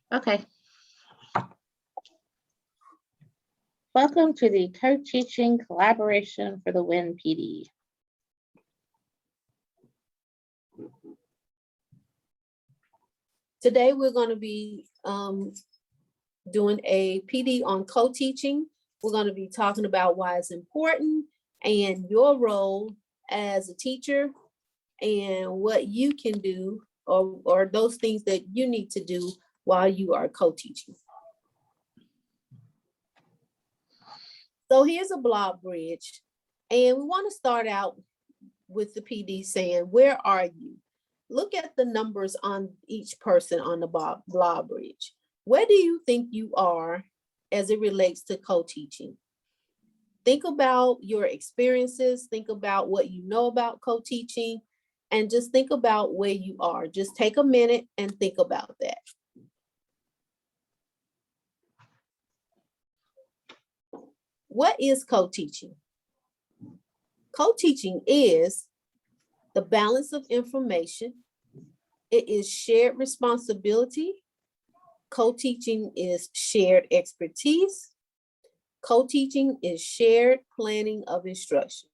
Okay. Welcome to the Co-Teaching Collaboration for the Win PD. Today, we're going to be doing a PD on co-teaching. We're going to be talking about why it's important and your role as a teacher and what you can do or those things that you need to do while you are co-teaching. So here's a blob bridge, and we want to start out with the PD saying, where are you? Look at the numbers on each person on the blob bridge. Where do you think you are as it relates to co-teaching? Think about your experiences, think about what you know about co-teaching, and just think about where you are. Just take a minute and think about that. What is co-teaching? Co-teaching is the balance of information. It is shared responsibility. Co-teaching is shared expertise. Co-teaching is shared planning of instruction.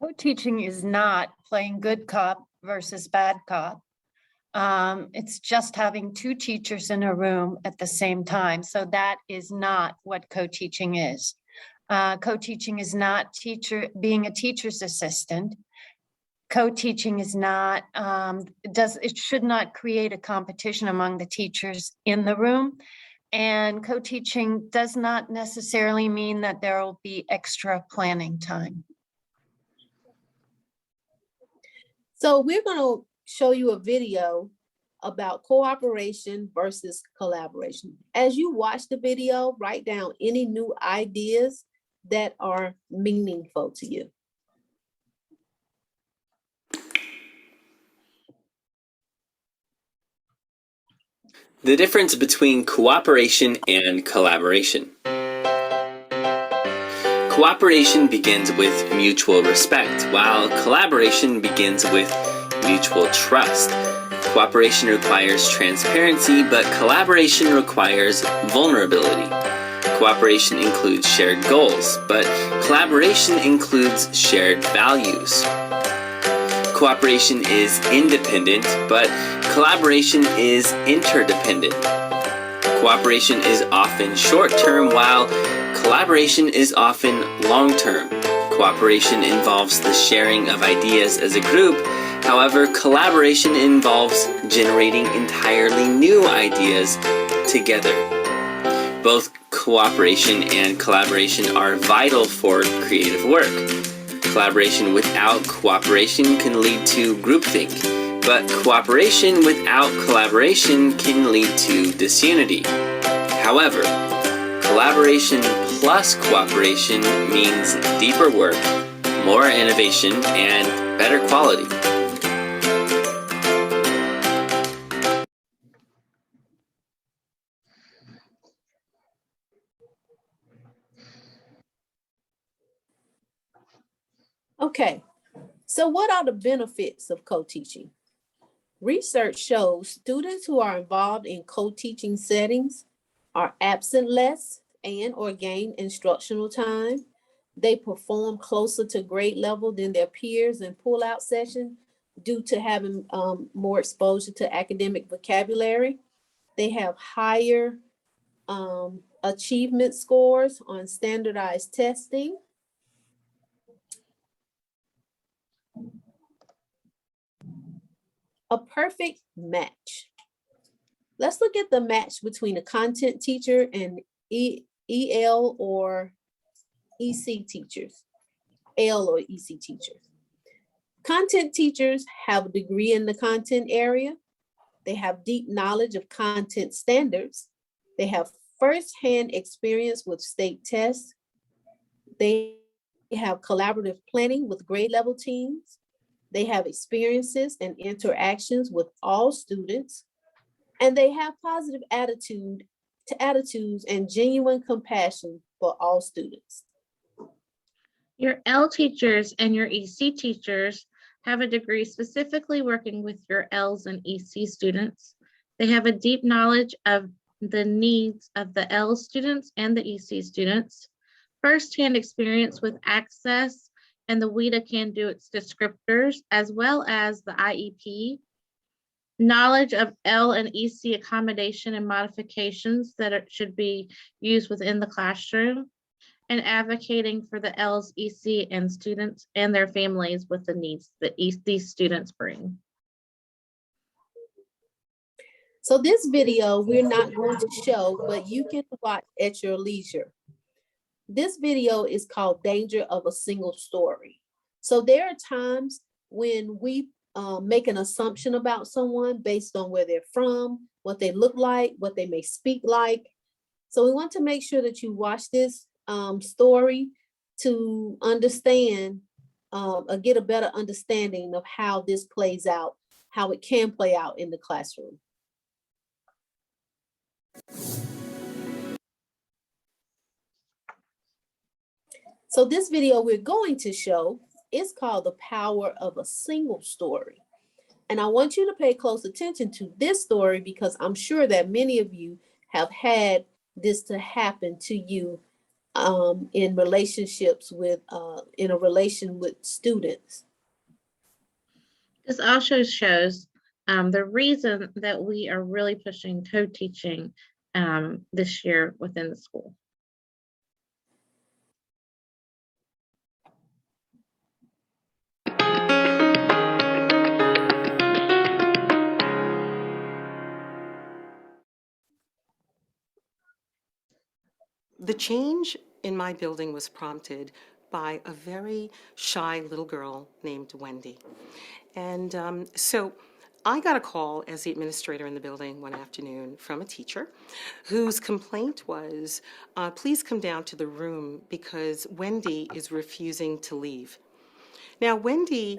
Co-teaching is not playing good cop versus bad cop. It's just having two teachers in a room at the same time. So that is not what co-teaching is. Co-teaching is not being a teacher's assistant. Co-teaching is not, it should not create a competition among the teachers in the room. And co-teaching does not necessarily mean that there will be extra planning time. So we're going to show you a video about cooperation versus collaboration. As you watch the video, write down any new ideas that are meaningful to you. The difference between cooperation and collaboration. Cooperation begins with mutual respect, while collaboration begins with mutual trust. Cooperation requires transparency, but collaboration requires vulnerability. Cooperation includes shared goals, but collaboration includes shared values. Cooperation is independent, but collaboration is interdependent. Cooperation is often short-term, while collaboration is often long-term. Cooperation involves the sharing of ideas as a group. However, collaboration involves generating entirely new ideas together. Both cooperation and collaboration are vital for creative work. Collaboration without cooperation can lead to groupthink, but cooperation without collaboration can lead to disunity. However, collaboration plus cooperation means deeper work, more innovation, and better quality. Okay, so what are the benefits of co-teaching? Research shows students who are involved in co-teaching settings are absent less and/or gain instructional time. They perform closer to grade level than their peers in pull-out session due to having more exposure to academic vocabulary. They have higher achievement scores on standardized testing. A perfect match. Let's look at the match between a content teacher and EL or EC teachers, L or EC teachers. Content teachers have a degree in the content area. They have deep knowledge of content standards. They have firsthand experience with state tests. They have collaborative planning with grade level teams. They have experiences and interactions with all students, and they have positive attitudes and genuine compassion for all students. Your L teachers and your EC teachers have a degree specifically working with your Ls and EC students. They have a deep knowledge of the needs of the L students and the EC students, firsthand experience with access and the WIDA Can Do It's descriptors, as well as the IEP, knowledge of L and EC accommodation and modifications that should be used within the classroom, and advocating for the L's, EC, and students and their families with the needs that these students bring. So this video we're not going to show, but you can watch at your leisure. This video is called Danger of a Single Story. So there are times when we make an assumption about someone based on where they're from, what they look like, what they may speak like. So we want to make sure that you watch this story to understand, get a better understanding of how this plays out, how it can play out in the classroom. So this video we're going to show is called The Power of a Single Story. And I want you to pay close attention to this story because I'm sure that many of you have had this to happen to you in relationships with, in a relation with students. This also shows the reason that we are really pushing co-teaching this year within the school. The change in my building was prompted by a very shy little girl named Wendy. And so I got a call as the administrator in the building one afternoon from a teacher whose complaint was, please come down to the room because Wendy is refusing to leave. Now, Wendy,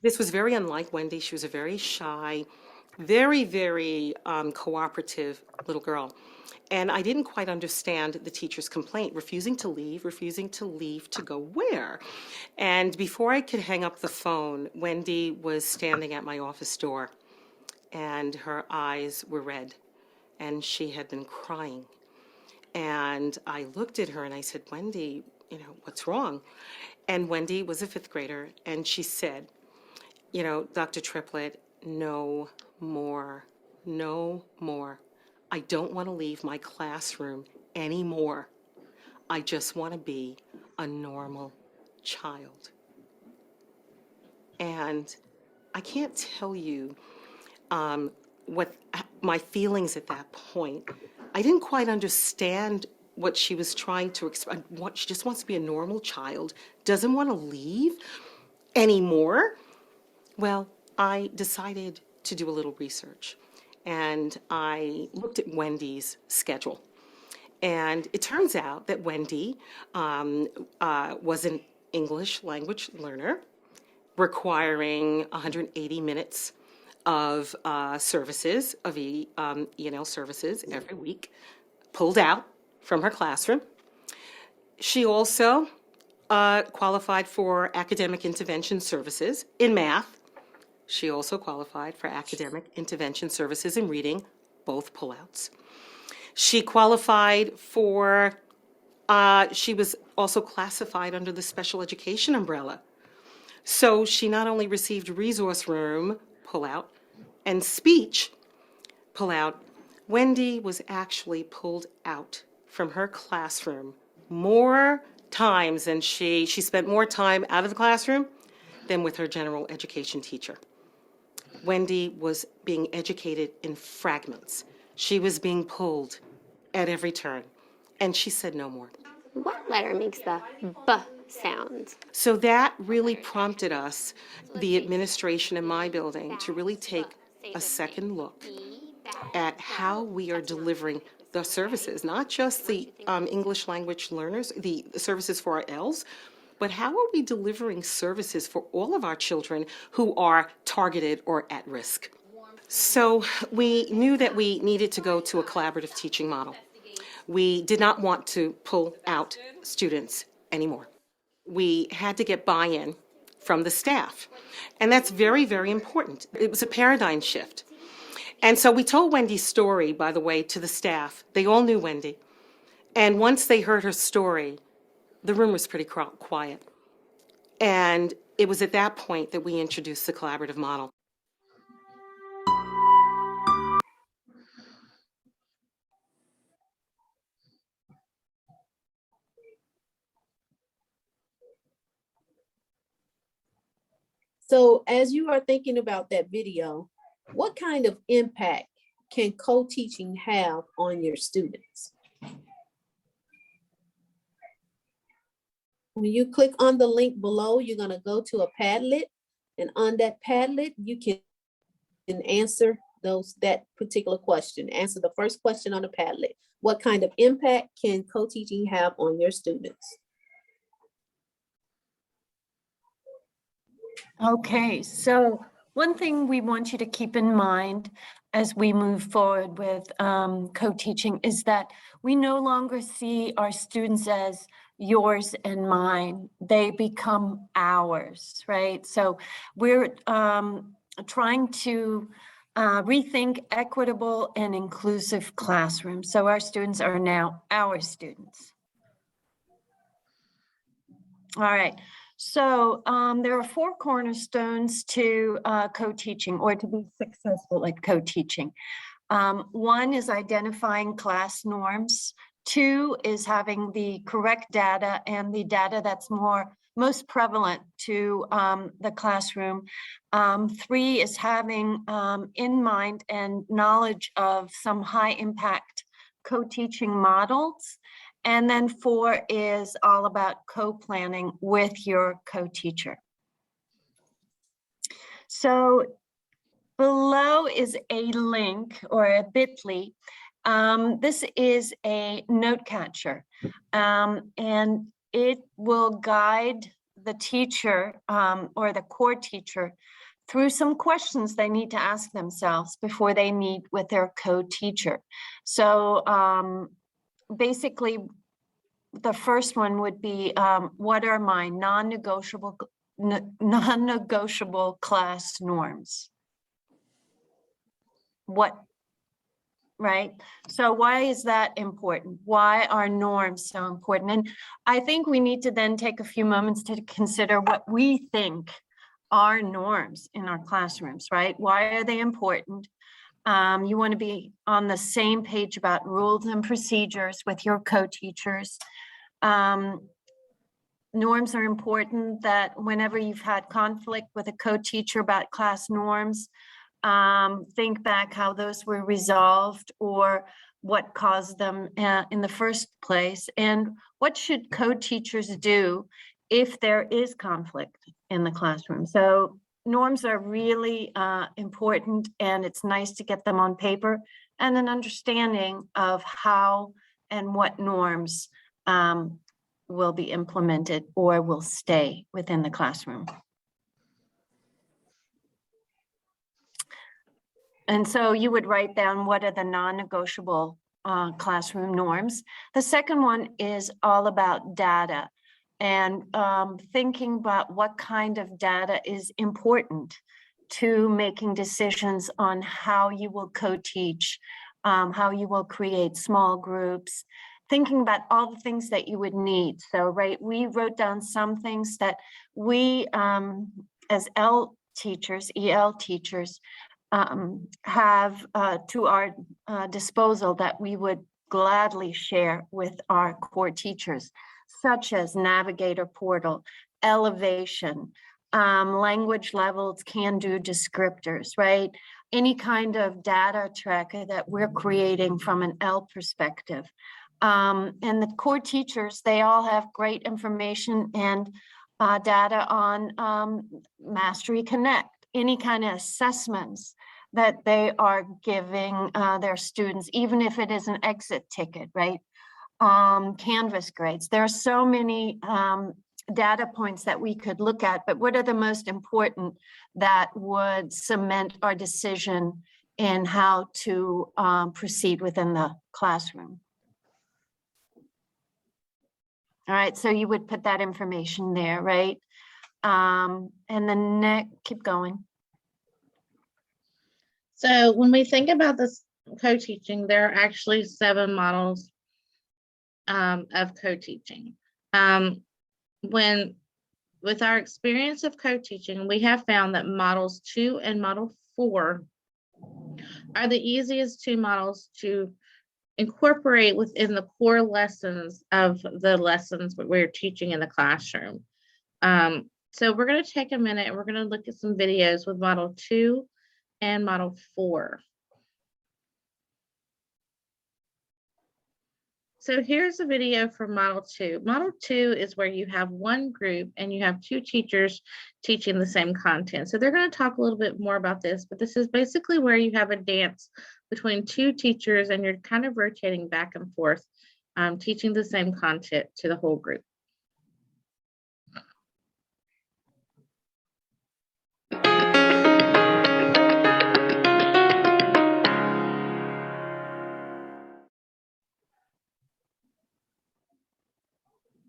this was very unlike Wendy. She was a very shy, very cooperative little girl. And I didn't quite understand the teacher's complaint, refusing to leave to go where? And before I could hang up the phone, Wendy was standing at my office door and her eyes were red and she had been crying. And I looked at her and I said, Wendy, you know, what's wrong? And Wendy was a fifth grader and she said, you know, Dr. Triplett, no more, no more. I don't want to leave my classroom anymore. I just want to be a normal child. And I can't tell you what my feelings at that point. I didn't quite understand what she was trying to express. She just wants to be a normal child, doesn't want to leave anymore. Well, I decided to do a little research. And I looked at Wendy's schedule. And it turns out that Wendy was an English language learner requiring 180 minutes of services, of E&L services every week, pulled out from her classroom. She also qualified for academic intervention services in math. She also qualified for academic intervention services in reading, both pullouts. She qualified for, she was also classified under the special education umbrella. So she not only received resource room pullout and speech pullout, Wendy was actually pulled out from her classroom more times than she spent more time out of the classroom than with her general education teacher. Wendy was being educated in fragments. She was being pulled at every turn, and she said no more. What letter makes the B sound? So that really prompted us, the administration in my building, to really take a second look at how we are delivering the services, not just the English language learners, the services for our Ls, but how are we delivering services for all of our children who are targeted or at risk? So we knew that we needed to go to a collaborative teaching model. We did not want to pull out students anymore. We had to get buy-in from the staff, and that's very important. It was a paradigm shift. And so we told Wendy's story, by the way, to the staff. They all knew Wendy. And once they heard her story, the room was pretty quiet. And it was at that point that we introduced the collaborative model. So as you are thinking about that video, what kind of impact can co-teaching have on your students? When you click on the link below, you're going to go to a Padlet, and on that Padlet, you can answer that particular question. Answer the first question on the Padlet. What kind of impact can co-teaching have on your students? Okay, so one thing we want you to keep in mind as we move forward with co-teaching is that we no longer see our students as yours and mine. They become ours, right? So we're trying to rethink equitable and inclusive classrooms. So our students are now our students. All right. So there are 4 cornerstones to co-teaching, or to be successful at co-teaching. 1 is identifying class norms. 2 is having the correct data and the data that's most prevalent to the classroom. 3 is having in mind and knowledge of some high impact co-teaching models. And then 4 is all about co-planning with your co-teacher. So below is a link or a bit.ly. This is a note catcher, and it will guide the teacher or the core teacher through some questions they need to ask themselves before they meet with their co-teacher. So basically, the first one would be, what are my non-negotiable class norms? Right? So why is that important? Why are norms so important? And I think we need to then take a few moments to consider what we think are norms in our classrooms, right? Why are they important? You want to be on the same page about rules and procedures with your co-teachers. Norms are important, that whenever you've had conflict with a co-teacher about class norms, think back how those were resolved or what caused them in the first place, and what should co-teachers do if there is conflict in the classroom. So norms are really important, and it's nice to get them on paper and an understanding of how and what norms will be implemented or will stay within the classroom. And so you would write down what are the non-negotiable classroom norms. The second one is all about data, and thinking about what kind of data is important to making decisions on how you will co-teach, how you will create small groups, thinking about all the things that you would need. So, right, we wrote down some things that we, as EL teachers, have to our disposal that we would gladly share with our core teachers, such as Navigator Portal, Elevation, language levels, can-do descriptors, right? Any kind of data tracker that we're creating from an L perspective. And the core teachers, they all have great information and data on Mastery Connect, any kind of assessments that they are giving their students, even if it is an exit ticket, right? Canvas grades. There are so many data points that we could look at, but what are the most important that would cement our decision in how to proceed within the classroom? All right, so you would put that information there, right? And then keep going. So when we think about this co-teaching, there are actually 7 models of co-teaching. With our experience of co-teaching, we have found that models 2 and model 4 are the easiest 2 models to incorporate within the core lessons of the lessons that we're teaching in the classroom. So we're going to take a minute and we're going to look at some videos with model 2 and model 4. So here's a video from Model 2. Model 2 is where you have one group and you have 2 teachers teaching the same content. So they're going to talk a little bit more about this, but this is basically where you have a dance between 2 teachers and you're kind of rotating back and forth, teaching the same content to the whole group.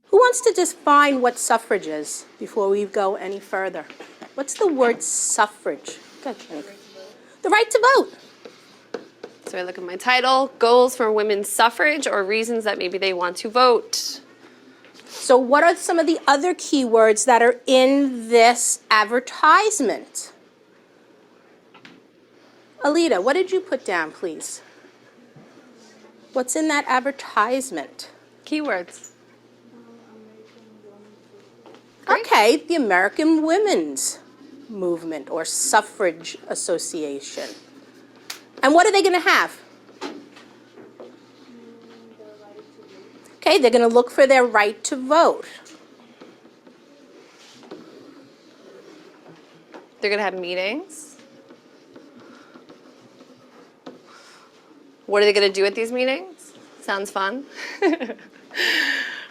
Who wants to define what suffrage is before we go any further? What's the word suffrage? Good. The right to vote. So I look at my title, goals for women's suffrage or reasons that maybe they want to vote. So what are some of the other keywords that are in this advertisement? Alita, what did you put down, please? What's in that advertisement? Keywords. Great. Okay, the American Women's Movement or Suffrage Association. And what are they going to have? Okay, they're going to look for their right to vote. They're going to have meetings. What are they going to do at these meetings? Sounds fun.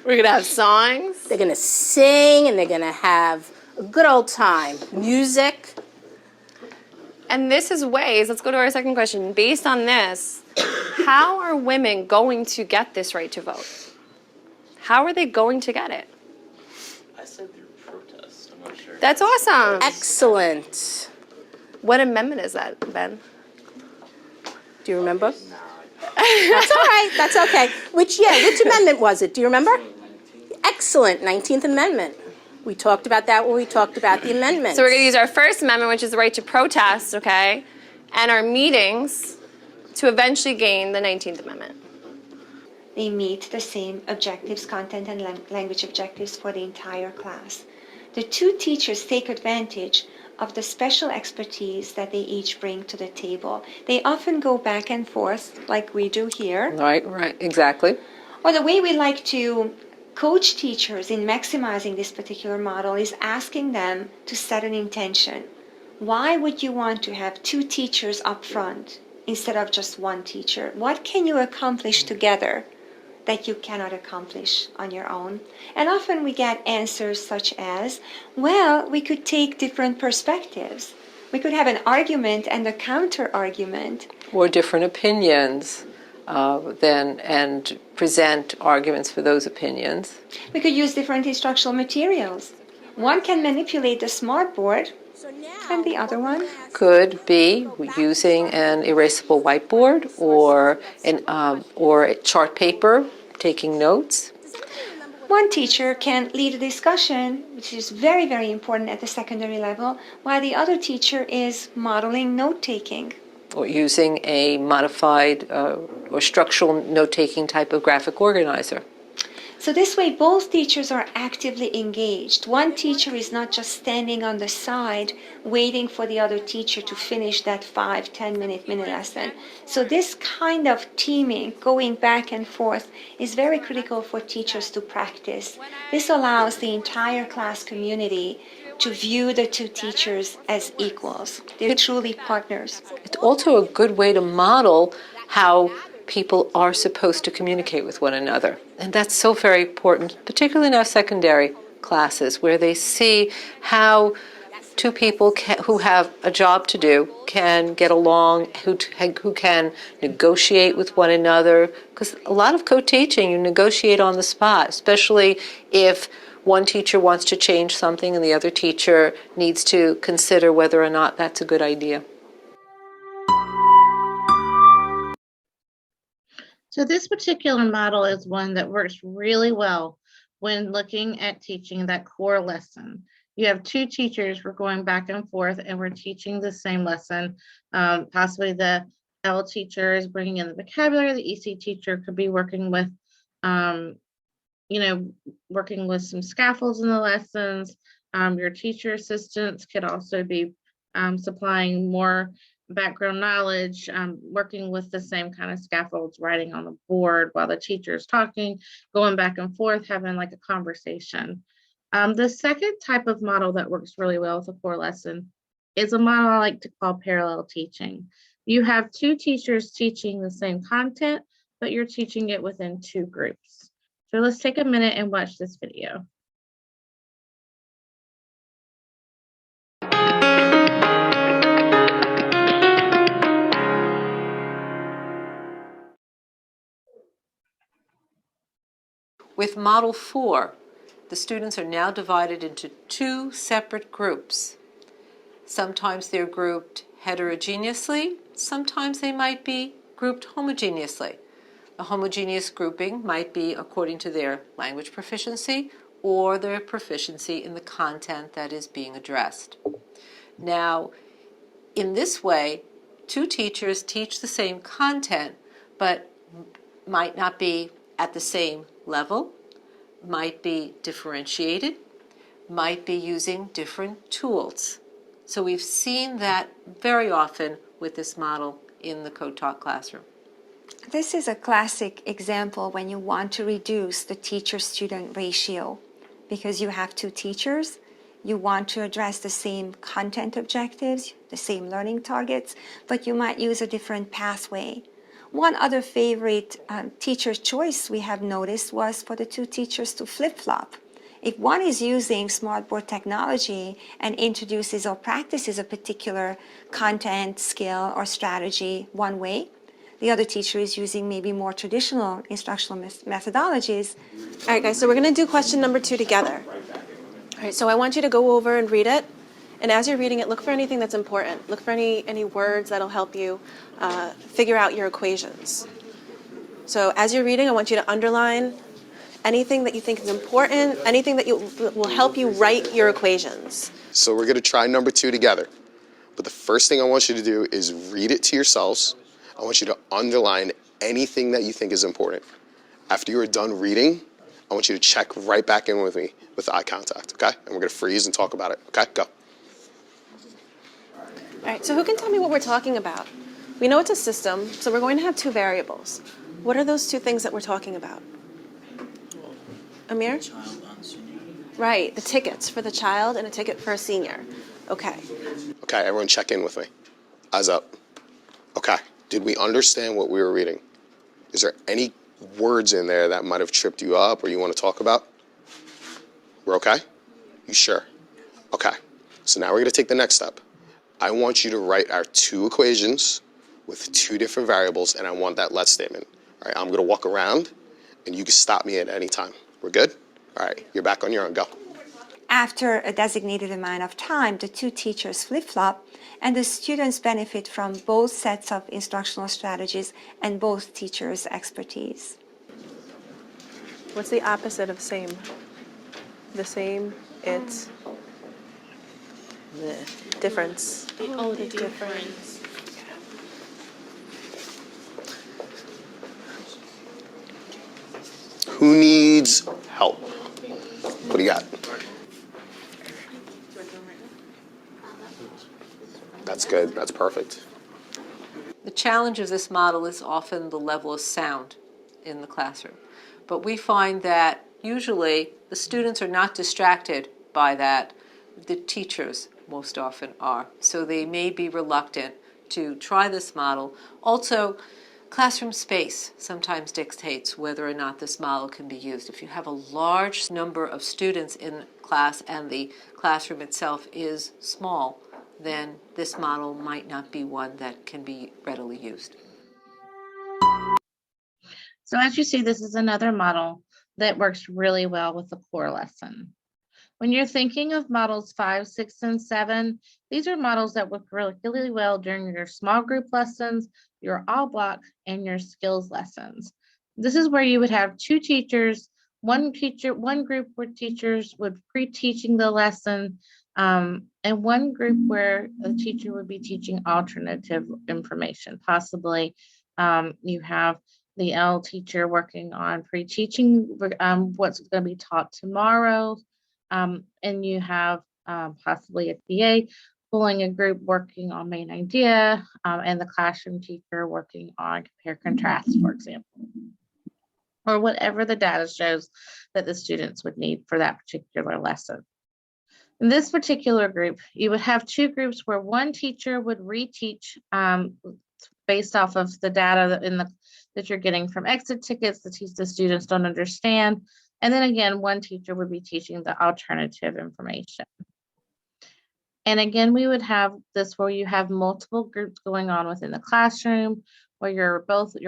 We're going to have songs. They're going to sing and they're going to have a good old time. Music. And this is ways, let's go to our second question. Based on this, how are women going to get this right to vote? How are they going to get it? I said through protest. I'm not sure. That's awesome. Excellent. What amendment is that, Ben? Do you remember? That's all right. That's okay. Which amendment was it? Do you remember? Excellent. 19th Amendment. We talked about that when we talked about the amendments. So we're going to use our First Amendment, which is the right to protest, okay, and our meetings to eventually gain the 19th Amendment. They meet the same objectives, content and language objectives for the entire class. The 2 teachers take advantage of the special expertise that they each bring to the table. They often go back and forth like we do here. Right, exactly. Or the way we like to coach teachers in maximizing this particular model is asking them to set an intention. Why would you want to have 2 teachers up front instead of just 1 teacher? What can you accomplish together that you cannot accomplish on your own? And often we get answers such as, well, we could take different perspectives. We could have an argument and a counter argument. Or different opinions and present arguments for those opinions. We could use different instructional materials. One can manipulate the smartboard, and the other one Could be using an erasable whiteboard or a chart paper, taking notes. One teacher can lead a discussion, which is very, very important at the secondary level, while the other teacher is modeling note-taking. Or using a modified or structural note-taking type of graphic organizer. So this way, both teachers are actively engaged. One teacher is not just standing on the side waiting for the other teacher to finish that 5-10 minute mini lesson. So this kind of teaming, going back and forth, is very critical for teachers to practice. This allows the entire class community to view the 2 teachers as equals. They're truly partners. It's also a good way to model how people are supposed to communicate with one another. And that's so very important, particularly in our secondary classes, where they see how 2 people who have a job to do can get along, who can negotiate with one another. Because a lot of co-teaching, you negotiate on the spot, especially if one teacher wants to change something and the other teacher needs to consider whether or not that's a good idea. So this particular model is one that works really well when looking at teaching that core lesson. You have two teachers, we're going back and forth and we're teaching the same lesson. Possibly the L teacher is bringing in the vocabulary, the EC teacher could be working with, working with some scaffolds in the lessons. Your teacher assistants could also be supplying more background knowledge, working with the same kind of scaffolds, writing on the board while the teacher is talking, going back and forth, having like a conversation. The second type of model that works really well with a core lesson is a model I like to call parallel teaching. You have two teachers teaching the same content, but you're teaching it within two groups. So let's take a minute and watch this video. With Model 4, the students are now divided into two separate groups. Sometimes they're grouped heterogeneously, sometimes they might be grouped homogeneously. A homogeneous grouping might be according to their language proficiency or their proficiency in the content that is being addressed. Now, in this way, two teachers teach the same content, but might not be at the same level, might be differentiated, might be using different tools. So we've seen that very often with this model in the co-taught classroom. This is a classic example when you want to reduce the teacher-student ratio because you have two teachers. You want to address the same content objectives, the same learning targets, but you might use a different pathway. One other favorite teacher choice we have noticed was for the two teachers to flip-flop. If one is using smartboard technology and introduces or practices a particular content, skill, or strategy one way, the other teacher is using maybe more traditional instructional methodologies. All right, guys, so we're going to do question number 2 together. All right, so I want you to go over and read it. And as you're reading it, look for anything that's important. Look for any words that'll help you figure out your equations. So as you're reading, I want you to underline anything that you think is important, anything that will help you write your equations. So we're going to try number 2 together. But the first thing I want you to do is read it to yourselves. I want you to underline anything that you think is important. After you are done reading, I want you to check right back in with me with eye contact, okay? And we're going to freeze and talk about it, okay? Go. All right, so who can tell me what we're talking about? We know it's a system, so we're going to have 2 variables. What are those 2 things that we're talking about? Amir? Child on senior. Right, the tickets for the child and a ticket for a senior. Okay. Okay, everyone check in with me. Eyes up. Okay, did we understand what we were reading? Is there any words in there that might have tripped you up or you want to talk about? We're okay? You sure? Okay, so now we're going to take the next step. I want you to write our 2 equations with 2 different variables, and I want that let statement. All right, I'm going to walk around, and you can stop me at any time. We're good? All right, you're back on your own. Go. After a designated amount of time, the two teachers flip-flop, and the students benefit from both sets of instructional strategies and both teachers' expertise. What's the opposite of same? The same, it's the difference. Oh, the difference. Who needs help? What do you got? That's good. That's perfect. The challenge of this model is often the level of sound in the classroom. But we find that usually the students are not distracted by that. The teachers most often are. So they may be reluctant to try this model. Also, classroom space sometimes dictates whether or not this model can be used. If you have a large number of students in class and the classroom itself is small, then this model might not be one that can be readily used. So as you see, this is another model that works really well with the core lesson. When you're thinking of models 5, 6, and 7, these are models that work really well during your small group lessons, your all block, and your skills lessons. This is where you would have two teachers, one group where teachers would pre-teaching the lesson, and one group where the teacher would be teaching alternative information. Possibly you have the L teacher working on pre-teaching what's going to be taught tomorrow, and you have possibly a TA pulling a group working on main idea, and the classroom teacher working on compare contrast, for example, or whatever the data shows that the students would need for that particular lesson. In this particular group, you would have two groups where one teacher would reteach based off of the data that you're getting from exit tickets that the students don't understand. And then again, one teacher would be teaching the alternative information. And again, we would have this where you have multiple groups going on within the classroom, where you're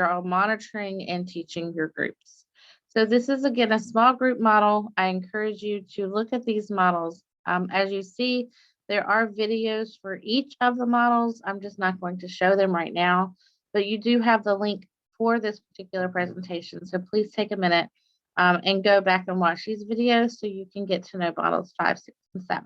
all monitoring and teaching your groups. So this is, again, a small group model. I encourage you to look at these models. As you see, there are videos for each of the models. I'm just not going to show them right now, but you do have the link for this particular presentation. So please take a minute and go back and watch these videos so you can get to know models 5, 6, and 7.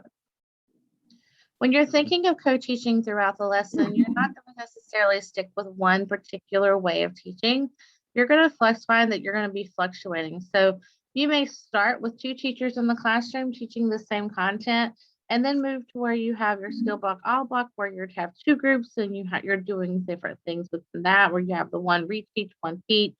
When you're thinking of co-teaching throughout the lesson, you're not going to necessarily stick with one particular way of teaching. You're going to find that you're going to be fluctuating. So you may start with two teachers in the classroom teaching the same content, and then move to where you have your skill block, all block, where you have two groups and you're doing different things within that, where you have the one reteach, one teach,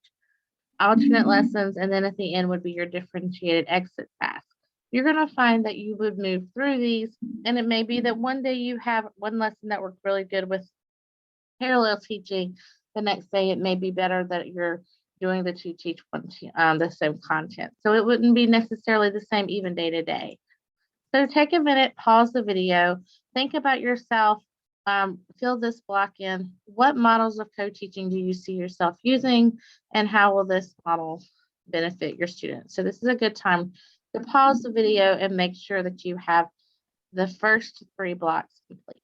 alternate lessons, and then at the end would be your differentiated exit task. You're going to find that you would move through these, and it may be that one day you have one lesson that worked really good with parallel teaching. The next day it may be better that you're doing the two teach one the same content. So it wouldn't be necessarily the same even day to day. So take a minute, pause the video, think about yourself, fill this block in. What models of co-teaching do you see yourself using, and how will this model benefit your students? So this is a good time to pause the video and make sure that you have the first 3 blocks complete.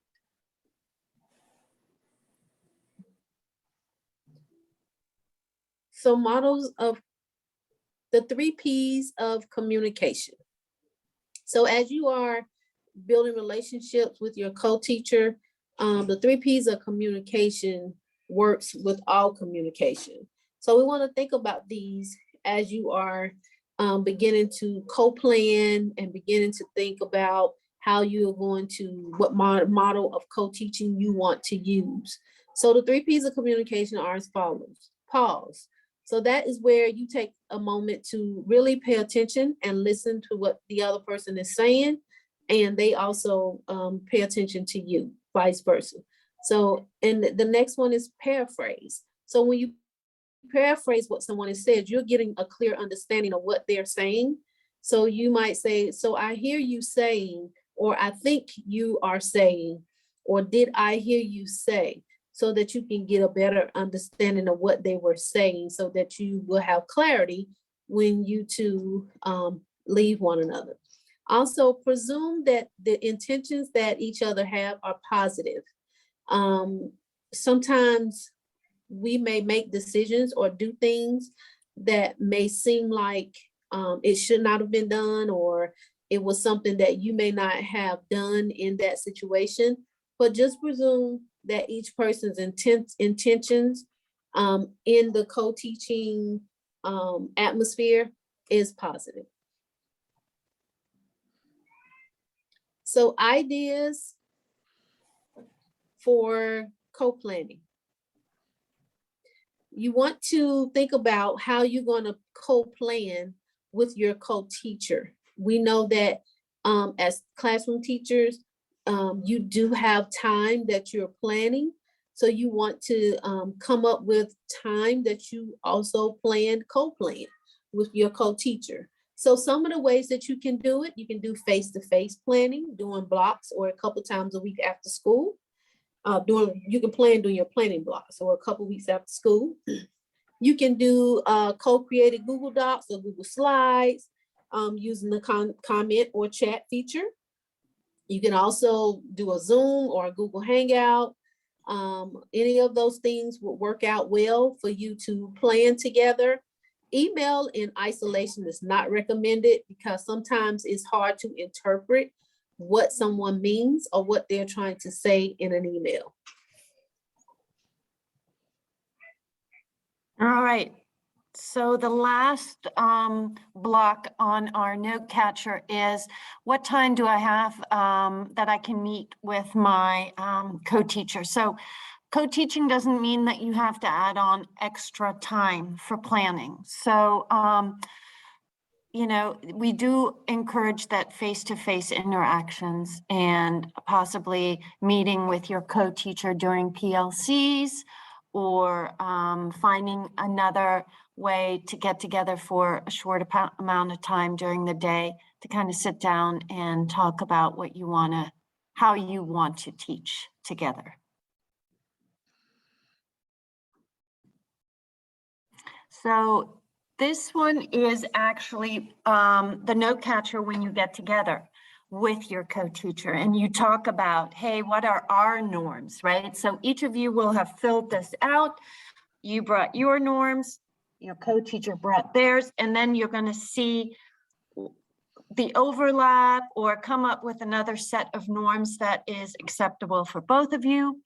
So models of the 3 P's of communication. So as you are building relationships with your co-teacher, the 3 P's of communication works with all communication. So we want to think about these as you are beginning to co-plan and beginning to think about how you are going to, what model of co-teaching you want to use. So the 3 P's of communication are as follows. Pause. So that is where you take a moment to really pay attention and listen to what the other person is saying, and they also pay attention to you, vice versa. So, and the next one is paraphrase. So when you paraphrase what someone has said, you're getting a clear understanding of what they're saying. So you might say, so I hear you saying, or I think you are saying, or did I hear you say? So that you can get a better understanding of what they were saying, so that you will have clarity when you two leave one another. Also, presume that the intentions that each other have are positive. Sometimes we may make decisions or do things that may seem like it should not have been done, or it was something that you may not have done in that situation, but just presume that each person's intentions in the co-teaching atmosphere is positive. So ideas for co-planning. You want to think about how you're going to co-plan with your co-teacher. We know that as classroom teachers, you do have time that you're planning. So you want to come up with time that you also co-plan with your co-teacher. So some of the ways that you can do it, you can do face-to-face planning, doing blocks, or a couple times a week after school. You can plan doing your planning blocks, or a couple weeks after school. You can do co-created Google Docs or Google Slides using the comment or chat feature. You can also do a Zoom or a Google Hangout. Any of those things will work out well for you to plan together Email in isolation is not recommended because sometimes it's hard to interpret what someone means or what they're trying to say in an email. All right. So the last block on our note catcher is what time do I have that I can meet with my co-teacher? So co-teaching doesn't mean that you have to add on extra time for planning. So, you know, we do encourage that face-to-face interactions and possibly meeting with your co-teacher during PLCs or finding another way to get together for a short amount of time during the day to kind of sit down and talk about what you want to, how you want to teach together. So this one is actually the note catcher when you get together with your co-teacher and you talk about, hey, what are our norms, right? So each of you will have filled this out. You brought your norms, your co-teacher brought theirs, and then you're going to see the overlap or come up with another set of norms that is acceptable for both of you.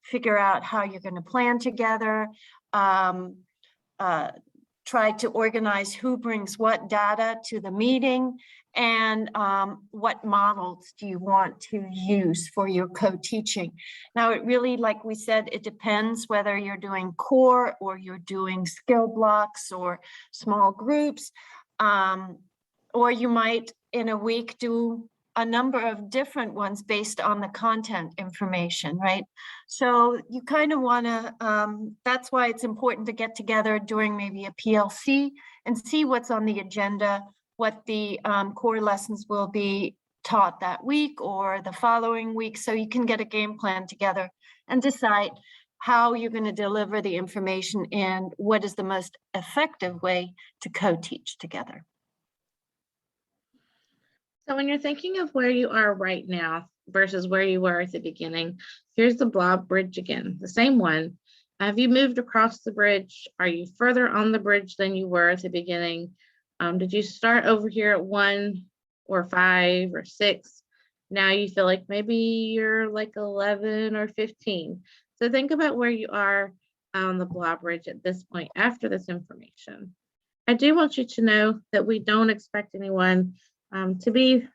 Figure out how you're going to plan together. Try to organize who brings what data to the meeting and what models do you want to use for your co-teaching. Now, it really, like we said, it depends whether you're doing core or you're doing skill blocks or small groups, or you might in a week do a number of different ones based on the content information, right? So you kind of want to, that's why it's important to get together during maybe a PLC and see what's on the agenda, what the core lessons will be taught that week or the following week, so you can get a game plan together and decide how you're going to deliver the information and what is the most effective way to co-teach together. So when you're thinking of where you are right now versus where you were at the beginning, here's the blob bridge again, the same one. Have you moved across the bridge? Are you further on the bridge than you were at the beginning? Did you start over here at 1 or 5 or 6? Now you feel like maybe you're like 11 or 15. So think about where you are on the blob bridge at this point after this information. I do want you to know that we don't expect anyone to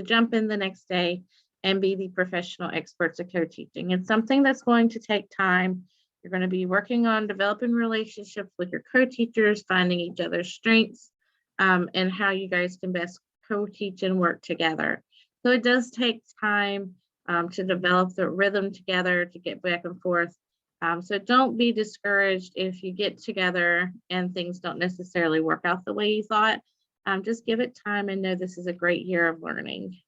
jump in the next day and be the professional experts of co-teaching. It's something that's going to take time. You're going to be working on developing relationships with your co-teachers, finding each other's strengths, and how you guys can best co-teach and work together. So it does take time to develop the rhythm together, to get back and forth. So don't be discouraged if you get together and things don't necessarily work out the way you thought. Just give it time and know this is a great year of learning.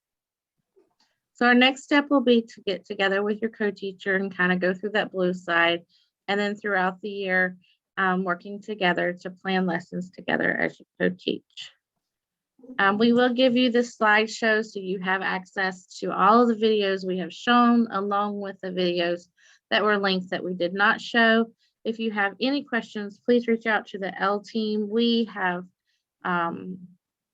So our next step will be to get together with your co-teacher and kind of go through that blue side. And then throughout the year, working together to plan lessons together as you co-teach. We will give you this slideshow so you have access to all of the videos we have shown, along with the videos that were linked that we did not show. If you have any questions, please reach out to the L team. We have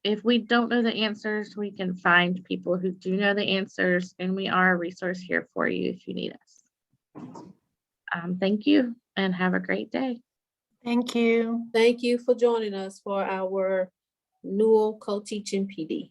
if we don't know the answers, we can find people who do know the answers, and we are a resource here for you if you need us. Thank you and have a great day. Thank you. Thank you for joining us for our Newell Co-Teaching PD.